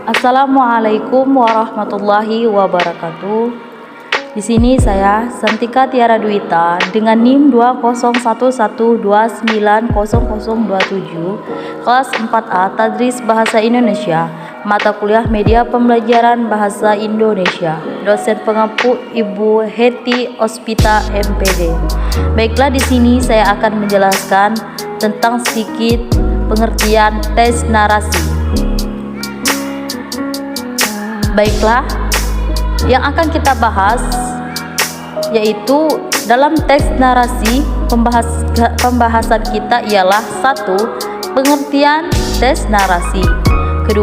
Assalamualaikum warahmatullahi wabarakatuh. Di sini saya Santika Tiara Dwita dengan NIM 20112900027 kelas 4A Tadris Bahasa Indonesia, mata kuliah Media Pembelajaran Bahasa Indonesia. Dosen pengampu Ibu Heti Ospita MPD. Baiklah, di sini saya akan menjelaskan tentang sedikit pengertian tes narasi. Baiklah, yang akan kita bahas yaitu dalam teks narasi, pembahasan kita ialah 1. Pengertian tes narasi. 2.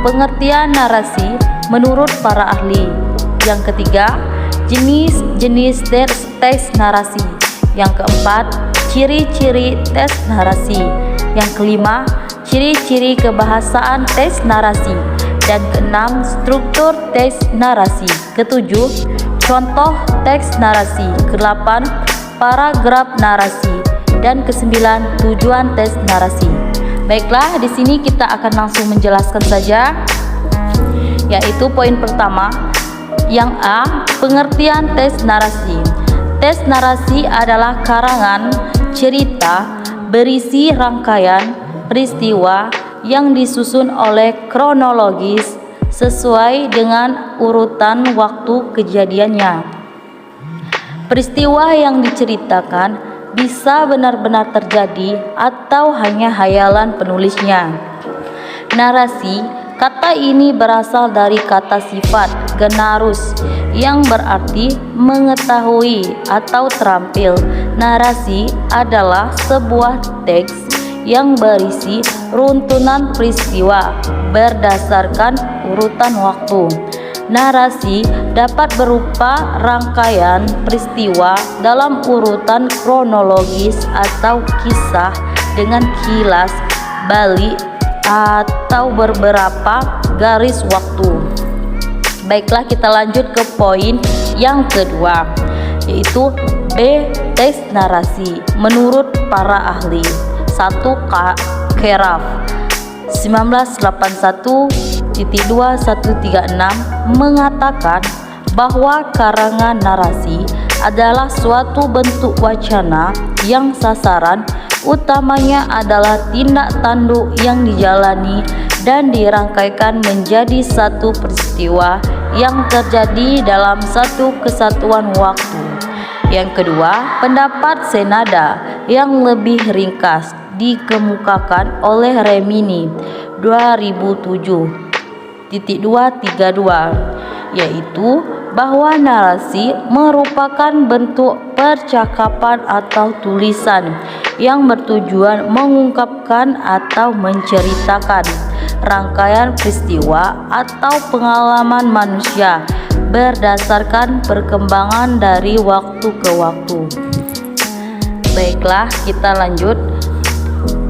Pengertian narasi menurut para ahli. Yang ketiga, jenis-jenis tes narasi. Yang keempat, ciri-ciri tes narasi. Yang kelima, ciri-ciri kebahasaan tes narasi. Dan keenam, struktur teks narasi. Ketujuh, contoh teks narasi. Kedelapan, paragraf narasi. Dan kesembilan, tujuan teks narasi. Baiklah, di sini kita akan langsung menjelaskan saja, yaitu poin pertama, yang A, pengertian teks narasi. Teks narasi adalah karangan cerita berisi rangkaian peristiwa yang disusun oleh kronologis sesuai dengan urutan waktu kejadiannya. Peristiwa yang diceritakan bisa benar-benar terjadi atau hanya hayalan penulisnya. Narasi, kata ini berasal dari kata sifat generus yang berarti mengetahui atau terampil. Narasi adalah sebuah teks yang berisi runtunan peristiwa berdasarkan urutan waktu. Narasi dapat berupa rangkaian peristiwa dalam urutan kronologis atau kisah dengan kilas balik atau beberapa garis waktu. Baiklah, kita lanjut ke poin yang kedua, yaitu B. Teks narasi menurut para ahli. 1. Keraf 1981.2136 mengatakan bahwa karangan narasi adalah suatu bentuk wacana yang sasaran utamanya adalah tindak tanduk yang dijalani dan dirangkaikan menjadi satu peristiwa yang terjadi dalam satu kesatuan waktu. Yang kedua, pendapat senada yang lebih ringkas dikemukakan oleh Remini 2007.232, yaitu bahwa narasi merupakan bentuk percakapan atau tulisan yang bertujuan mengungkapkan atau menceritakan rangkaian peristiwa atau pengalaman manusia berdasarkan perkembangan dari waktu ke waktu. Baiklah, kita lanjut.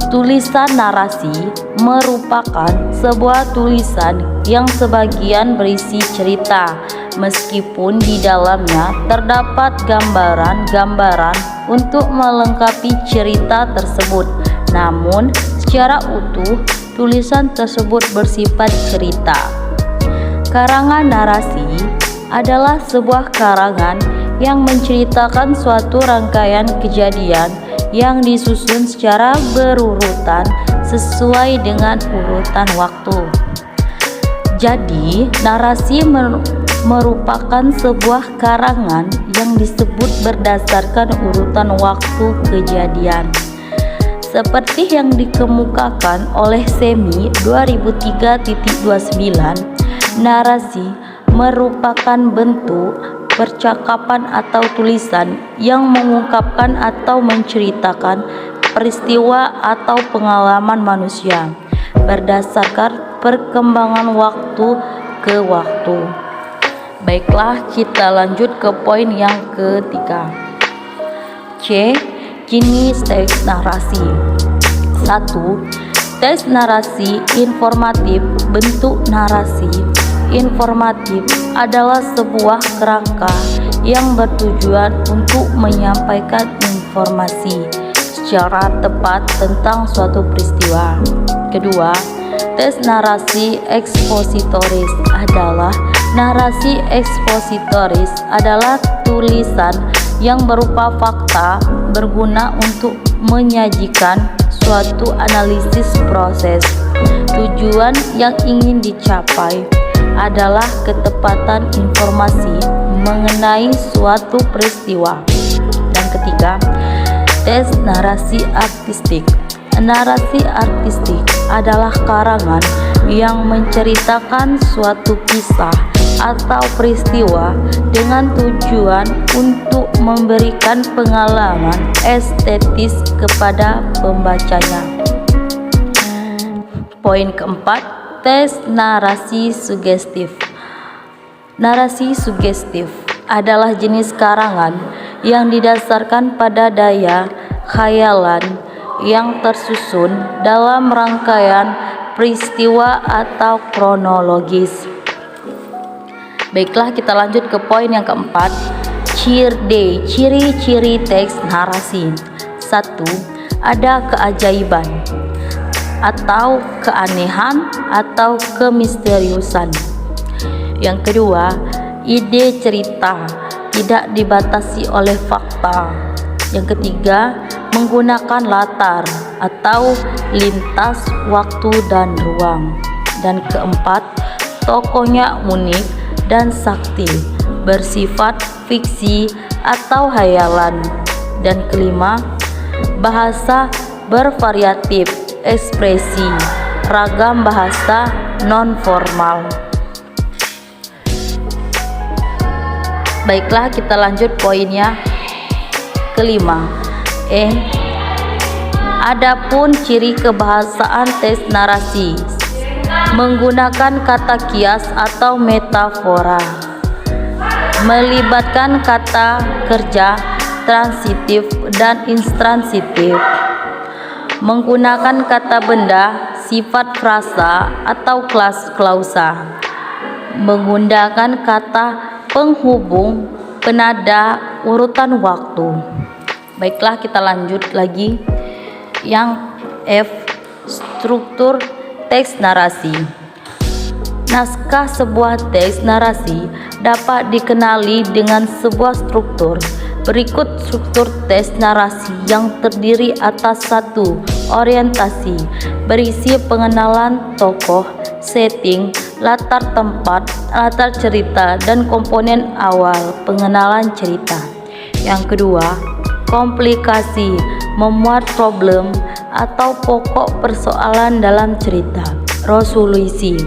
Tulisan narasi merupakan sebuah tulisan yang sebagian berisi cerita, meskipun di dalamnya terdapat gambaran-gambaran untuk melengkapi cerita tersebut. Namun, secara utuh, tulisan tersebut bersifat cerita. Karangan narasi adalah sebuah karangan yang menceritakan suatu rangkaian kejadian yang disusun secara berurutan sesuai dengan urutan waktu. Jadi, narasi merupakan sebuah karangan yang disebut berdasarkan urutan waktu kejadian. Seperti yang dikemukakan oleh Semi 2003.29, narasi merupakan bentuk percakapan atau tulisan yang mengungkapkan atau menceritakan peristiwa atau pengalaman manusia berdasarkan perkembangan waktu ke waktu. Baiklah, kita lanjut ke poin yang ketiga. C. Jenis teks narasi. 1. Teks narasi informatif. Bentuk narasi informatif adalah sebuah kerangka yang bertujuan untuk menyampaikan informasi secara tepat tentang suatu peristiwa. Kedua, Tes narasi ekspositoris adalah tulisan yang berupa fakta berguna untuk menyajikan suatu analisis proses. Tujuan yang ingin dicapai adalah ketepatan informasi mengenai suatu peristiwa. Dan ketiga, tes narasi artistik. Narasi artistik adalah karangan yang menceritakan suatu kisah atau peristiwa dengan tujuan untuk memberikan pengalaman estetis kepada pembacanya. Poin keempat, tes narasi sugestif. Narasi sugestif adalah jenis karangan yang didasarkan pada daya khayalan yang tersusun dalam rangkaian peristiwa atau kronologis. Baiklah, kita lanjut ke poin yang keempat. Ciri-ciri teks narasi. 1. Ada keajaiban atau keanehan atau kemisteriusan. Yang kedua, ide cerita tidak dibatasi oleh fakta. Yang ketiga, menggunakan latar atau lintas waktu dan ruang. Dan keempat, tokohnya unik dan sakti, bersifat fiksi atau hayalan. Dan kelima, bahasa bervariatif, ekspresi, ragam bahasa non-formal. Baiklah, kita lanjut poinnya kelima. Adapun ciri kebahasaan tes narasi menggunakan kata kias atau metafora, melibatkan kata kerja transitif dan intransitif, menggunakan kata benda, sifat frasa atau klausa, menggunakan kata penghubung, penada, urutan waktu. Baiklah, kita lanjut lagi. Yang F, struktur teks narasi. Naskah sebuah teks narasi dapat dikenali dengan sebuah struktur. Berikut struktur teks narasi yang terdiri atas 1. Orientasi, berisi pengenalan tokoh, setting, latar tempat, latar cerita, dan komponen awal pengenalan cerita. Yang kedua, komplikasi, memuat problem atau pokok persoalan dalam cerita. Resolusi,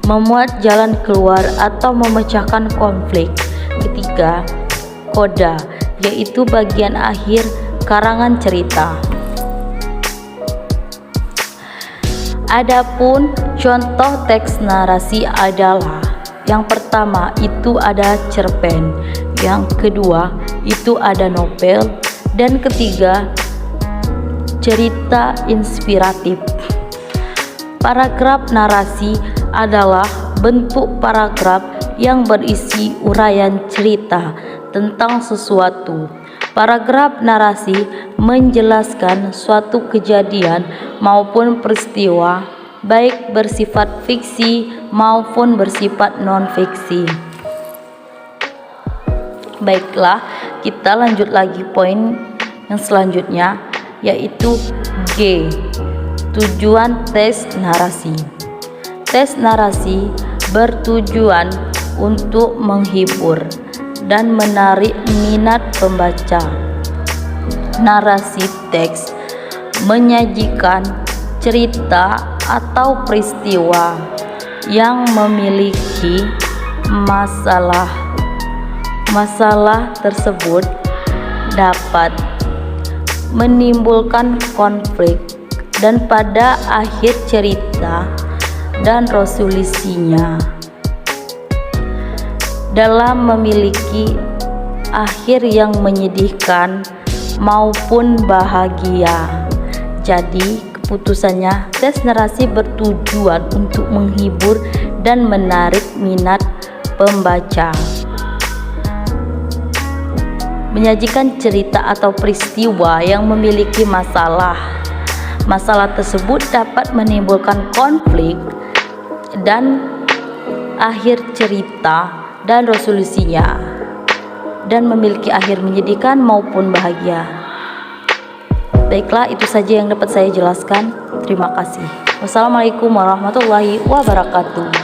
memuat jalan keluar atau memecahkan konflik. Ketiga, koda, yaitu bagian akhir karangan cerita. Adapun contoh teks narasi adalah: yang pertama itu ada cerpen, yang kedua itu ada novel, dan ketiga cerita inspiratif. Paragraf narasi adalah bentuk paragraf yang berisi uraian cerita tentang sesuatu. Paragraf narasi menjelaskan suatu kejadian maupun peristiwa, baik bersifat fiksi maupun bersifat non-fiksi. Baiklah, kita lanjut lagi poin yang selanjutnya, yaitu G, tujuan teks narasi. Teks narasi bertujuan untuk menghibur dan menarik minat pembaca. Narasi teks menyajikan cerita atau peristiwa yang memiliki masalah. Masalah tersebut dapat menimbulkan konflik, dan pada akhir cerita dan resolusinya dalam memiliki akhir yang menyedihkan maupun bahagia. Jadi keputusannya, teks narasi bertujuan untuk menghibur dan menarik minat pembaca. Menyajikan cerita atau peristiwa yang memiliki masalah. masalah tersebut dapat menimbulkan konflik dan akhir cerita dan resolusinya, dan memiliki akhir menyedihkan maupun bahagia. Baiklah, itu saja yang dapat saya jelaskan. Terima kasih. Wassalamualaikum warahmatullahi wabarakatuh.